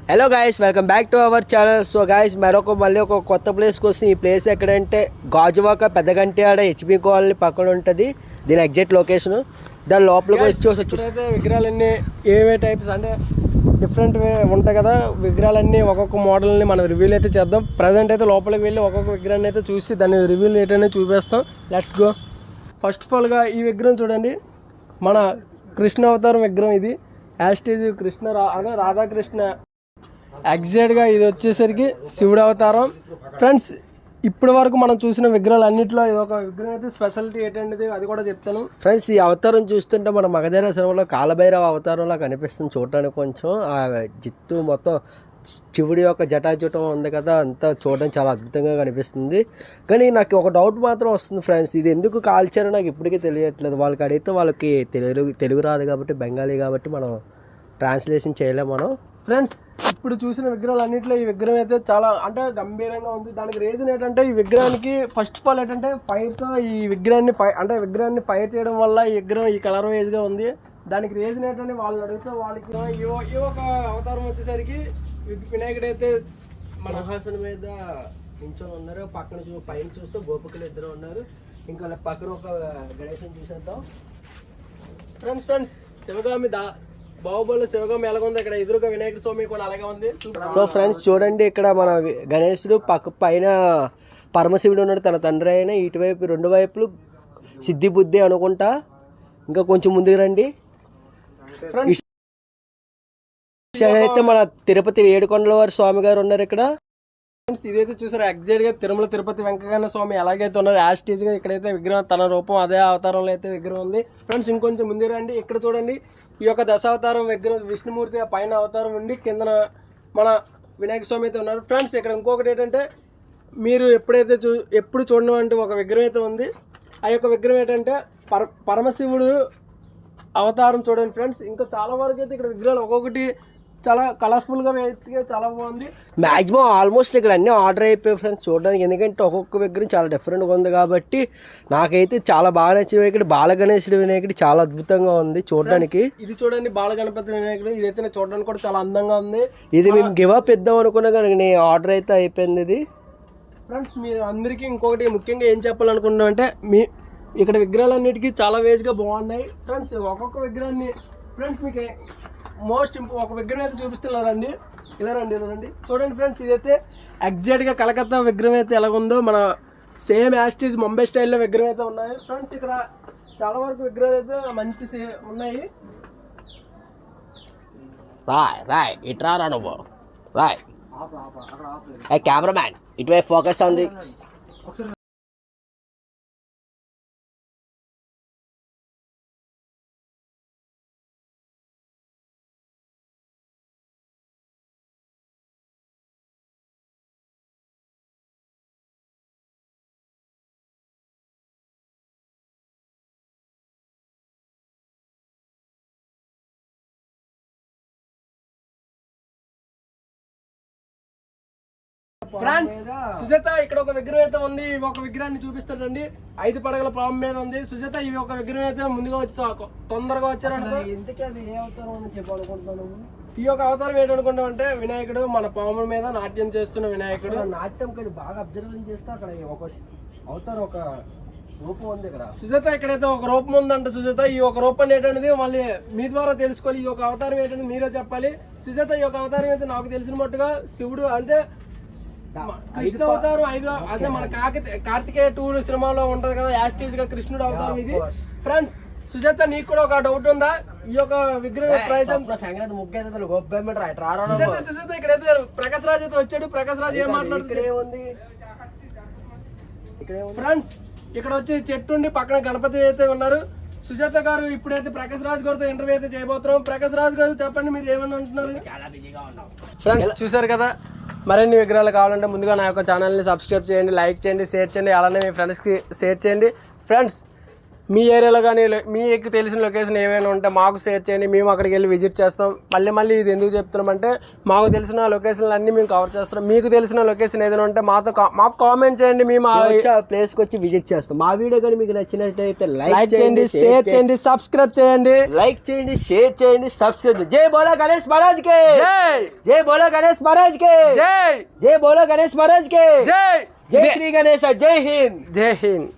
Hello guys, welcome back to our channel. So guys, మళ్ళీ ఒక కొత్త ప్లేస్కి వస్తుంది. ఈ ప్లేస్ ఎక్కడంటే గాజువాక పెద్దగంట్యాడ హెచ్పి కాలనీ పక్కన ఉంటుంది. దీని ఎగ్జాక్ట్ లొకేషన్. దాని లోపలికి వచ్చి విగ్రహాలన్నీ ఏవే టైప్స్ అంటే డిఫరెంట్ ఉంటాయి కదా. విగ్రహాలన్నీ ఒక్కొక్క మోడల్ని మనం రివ్యూలు అయితే చేద్దాం. ప్రజెంట్ అయితే లోపలికి వెళ్ళి ఒక్కొక్క విగ్రహాన్ని అయితే చూసి దాని రివ్యూలు ఏంటనే చూపిస్తాం. Let's go. ఫస్ట్ ఆఫ్ ఆల్గా ఈ విగ్రహం చూడండి, మన కృష్ణ అవతారం విగ్రహం. ఇది యాస్టేజ్ కృష్ణ రాధాకృష్ణ. ఎగ్జాక్ట్గా ఇది వచ్చేసరికి శివుడు అవతారం. ఫ్రెండ్స్, ఇప్పటి వరకు మనం చూసిన విగ్రహాలు అన్నింటిలో ఇది ఒక విగ్రహం అయితే స్పెషాలిటీ ఏంటంటే అది కూడా చెప్తాను. ఫ్రెండ్స్, ఈ అవతారం చూస్తుంటే మన మగధైర సినిమాలో కాలభైరవ అవతారంలో కనిపిస్తుంది చూడటానికి. కొంచెం ఆ జిత్తు మొత్తం శివుడి యొక్క జటాజుటం ఉంది కదా, అంతా చూడడానికి చాలా అద్భుతంగా కనిపిస్తుంది. కానీ నాకు ఒక డౌట్ మాత్రం వస్తుంది ఫ్రెండ్స్, ఇది ఎందుకు కాల్చారో నాకు ఇప్పటికీ తెలియట్లేదు. వాళ్ళకి అడిగితే వాళ్ళకి తెలుగు రాదు కాబట్టి, బెంగాలీ కాబట్టి మనం ట్రాన్స్లేషన్ చేయలేము మనం. ఫ్రెండ్స్, ఇప్పుడు చూసిన విగ్రహాలు అన్నింటిలో ఈ విగ్రహం అయితే చాలా అంటే గంభీరంగా ఉంది. దానికి రీజన్ ఏంటంటే ఈ విగ్రహానికి ఫస్ట్ ఆఫ్ ఆల్ ఏంటంటే ఫైర్తో ఈ విగ్రహాన్ని విగ్రహాన్ని ఫైర్ చేయడం వల్ల ఈ విగ్రహం ఈ కలర్ వైజ్గా ఉంది. దానికి రీజన్ ఏంటంటే వాళ్ళని అడిగితే వాళ్ళకి ఈ ఒక అవతారం వచ్చేసరికి వినాయకుడు అయితే మన హాసన మీద నించొని ఉన్నారు. పక్కన పైన చూస్తే గోపికలు ఇద్దరు ఉన్నారు. ఇంకా పక్కన ఒక గణేశం చూసేద్దాం. ఫ్రెండ్స్ శివగామి బాహుబలి శివగామి ఎలాగుంది, ఇక్కడ ఎదురుగా వినాయక స్వామి కూడా అలాగే ఉంది. సో ఫ్రెండ్స్ చూడండి, ఇక్కడ మన గణేశుడు పైన పరమశివుడు ఉన్నాడు, తన తండ్రి అయిన. ఇటువైపు రెండు వైపులు సిద్ధి బుద్ధి అనుకుంటా. ఇంకా కొంచెం ముందుకు రండి. అయితే మన తిరుపతి ఏడుకొండల వారి స్వామి గారు ఉన్నారు ఇక్కడ. ఫ్రెండ్స్, ఇదైతే చూసారు ఎగ్జాక్ట్ గా తిరుమల తిరుపతి వెంకన్న స్వామి ఎలాగైతే ఉన్నారు యాస్టేజ్ గా ఇక్కడైతే విగ్రహం తన రూపం అదే అవతారంలో అయితే విగ్రహం ఉంది. ఫ్రెండ్స్, ఇంకొంచెం ముందు రండి. ఇక్కడ చూడండి, ఈ యొక్క దశావతారం విగ్రహం విష్ణుమూర్తి పైన అవతారం ఉండి కిందన మన వినాయక స్వామి అయితే ఉన్నారు. ఫ్రెండ్స్, ఇక్కడ ఇంకొకటి ఏంటంటే మీరు ఎప్పుడు చూడడం ఒక విగ్రహం అయితే ఉంది. ఆ యొక్క విగ్రహం ఏంటంటే పరమశివుడు అవతారం చూడండి. ఫ్రెండ్స్, ఇంకా చాలా వరకు అయితే ఇక్కడ విగ్రహాలు ఒక్కొక్కటి చాలా కలర్ఫుల్గా చాలా బాగుంది. మ్యాక్సిమం ఆల్మోస్ట్ ఇక్కడ అన్నీ ఆర్డర్ అయిపోయాయి ఫ్రెండ్స్ చూడడానికి. ఎందుకంటే ఒక్కొక్క విగ్రహం చాలా డిఫరెంట్గా ఉంది కాబట్టి నాకైతే చాలా బాగా నచ్చిన వినాయకుడు బాలగణేశుడు వినాయకుడు చాలా అద్భుతంగా ఉంది చూడడానికి. ఇది చూడండి, బాలగణపతి వినాయకుడు. ఇదైతే చూడడానికి కూడా చాలా అందంగా ఉంది. ఇది మేము గివ్ అప్ ఇద్దాం అనుకున్నా కానీ ఆర్డర్ అయితే అయిపోయింది ఇది. ఫ్రెండ్స్, మీరు అందరికీ ఇంకొకటి ముఖ్యంగా ఏం చెప్పాలనుకుంటున్నాం అంటే ఇక్కడ విగ్రహాలన్నిటికీ చాలా వేజ్గా బాగున్నాయి. ఫ్రెండ్స్, ఒక్కొక్క విగ్రహాన్ని ఫ్రెండ్స్ మీకు ఒక విగ్రహం అయితే చూపిస్తున్నారండి. ఇలా రండి చూడండి ఫ్రెండ్స్. ఇదైతే ఎగ్జాక్ట్గా కలకత్తా విగ్రహం అయితే ఎలాగుందో మన సేమ్ యాస్టేజ్ ముంబై స్టైల్లో విగ్రహం అయితే ఉన్నాయి. ఫ్రెండ్స్, ఇక్కడ చాలా వరకు విగ్రహాలు అయితే మంచి ఉన్నాయి. రాయ్ ఇట్రా నువ్వు రాయ్ కెమెరామ్యాన్ ఇటువైపు focus on the. Friends, Sujatha ఇక్కడ ఒక విగ్రహం అయితే ఉంది. ఒక విగ్రహాన్ని చూపిస్తాడండి. 5 పడగల పాము మీద ఉంది. సుజాత ఇవి ఒక విగ్రహం అయితే ముందుగా వచ్చి తొందరగా వచ్చారంటే ఈ యొక్క అవతారం ఏంటనుకుంటాం అంటే వినాయకుడు మన పాముల మీద నాట్యం చేస్తున్న వినాయకుడు. నాట్యం బాగా అబ్జర్వ్ చేస్తే అక్కడ ఒక అవతారం ఒక రూపం ఉంది ఇక్కడ. సుజాత ఇక్కడైతే ఒక రూపం ఉందంట. సుజాత ఈ ఒక రూపం ఏంటనేది మళ్ళీ మీ ద్వారా తెలుసుకోవాలి. ఈ యొక్క అవతారం ఏంటంటే మీరే చెప్పాలి. సుజాత ఈ యొక్క అవతారం అయితే నాకు తెలిసిన మట్టుగా శివుడు అంటే కృష్ణ అవతారం 5 అదే మన కార్తికేయ 2 సినిమాలో ఉంటది కదా యాస్టేజ్ గా కృష్ణుడు అవతారం ఇది. ఫ్రెండ్స్, సుజాత నీకు కూడా ఒక డౌట్ ఉందా? ఈ యొక్క విగ్రహం ప్రైస్ సుజాత ఇక్కడైతే ప్రకాశ్ రాజ్ అయితే వచ్చాడు. ప్రకాశ్ రాజ్ ఏం మాట్లాడుతుంది? ఫ్రెండ్స్, ఇక్కడ వచ్చి చెట్టు ఉండి పక్కన గణపతి అయితే ఉన్నారు. సుజాత గారు ఇప్పుడైతే ప్రకాశ్ రాజ్ గారితో ఇంటర్వ్యూ అయితే చేయబోతున్నాం. ప్రకాశ్ రాజ్ గారు చెప్పండి, మీరు ఏమన్నా అంటున్నారు? చాలా బిజీగా ఉన్నాం. ఫ్రెండ్స్, చూసారు కదా, మరిన్ని విగ్రహాలు కావాలంటే ముందుగా నా యొక్క ఛానల్ని సబ్స్క్రైబ్ చేయండి, లైక్ చేయండి, షేర్ చేయండి. అలానే మీ ఫ్రెండ్స్కి షేర్ చేయండి. ఫ్రెండ్స్, మీ ఏరియాలో కానీ మీకు తెలిసిన లొకేషన్ ఏమైనా ఉంటే మాకు షేర్ చేయండి, మేము అక్కడికి వెళ్ళి విజిట్ చేస్తాం. మళ్ళీ ఇది ఎందుకు చెప్తున్నామంటే మాకు తెలిసిన లొకేషన్లు అన్నీ మేము కవర్ చేస్తాం. మీకు తెలిసిన లొకేషన్ ఏదైనా ఉంటే మాకు కామెంట్ చేయండి, మేము ఆ ప్లేస్కి వచ్చి విజిట్ చేస్తాం. మా వీడియో కానీ మీకు నచ్చినట్టయితే లైక్ చేయండి, షేర్ చేయండి, సబ్స్క్రైబ్ చేయండి. లైక్ చేయండి, షేర్ చేయండి, సబ్స్క్రైబ్ చేయండి. జై బోలో గణేష్ మహారాజ్ కే జై, జై బోలో గణేష్ మహారాజ్ కే జై, జై బోలో గణేష్ మహారాజ్ కే జై, జై శ్రీ గణేశ, జై హింద్. జై హింద్.